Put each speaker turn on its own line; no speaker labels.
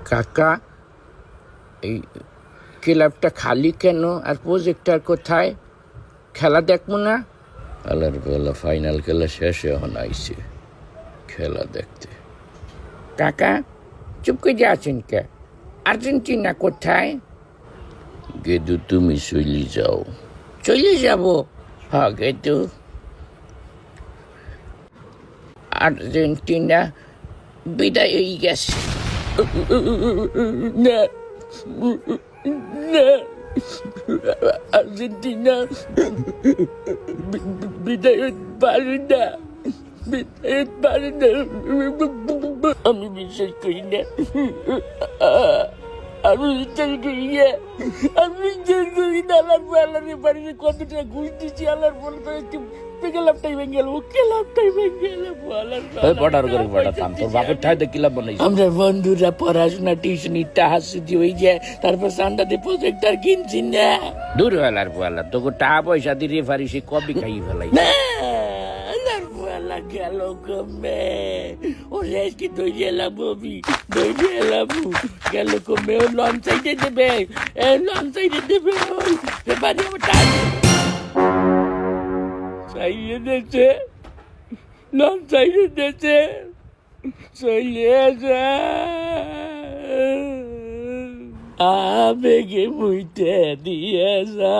কাকা, এই ক্লাবটা খালি কেন? আর প্রজেক্টর কোথায়? খেলা দেখবো না? আলার বেলা ফাইনাল খেলা শেষে এখন আইছে খেলা দেখতে। কাকা চুপ করে আছেন কে? আর্জেন্টিনা কোথায়? গেদু তুমি চলে যাও। চলে যাব? হ্যাঁ গেদু, আর্জেন্টিনা বিদায় হয়ে গেছে। না না, আর্জেন্টিনা বিদায় পারে না, বিদায় পারে না। আমি বিশ্বাস করি না, আমি বিশ্বাস করি না, আমি বিশ্বাস করি না। আল্লাহর বাড়িতে কতটা ঘুষ দিচ্ছি, আল্লাহর বল করে আমরা বন্ধুরা পড়াশোনা টিউশন হাসি হয়ে যায়, তারপর সান্ডাতে প্রজেক্টর কিনছি না। দূর হলার পালা তোকে টাকা পয়সা দিয়ে রেফারি সে কবি খাই ফেলাই গেল কমে। ও শেষ কি দইয়ে লাভবি, দইয়ে লাভু গেল কমে। ও লঞ্চ সাইডে দেবে, লঞ্চ সাইডে দেবে। ওই রেফারি আমার টাকা চাইয়ে দিয়েছে, লঞ্চ সাইডে দিয়েছে, চলে যা আবেগে মুইতে দিয়ে যা।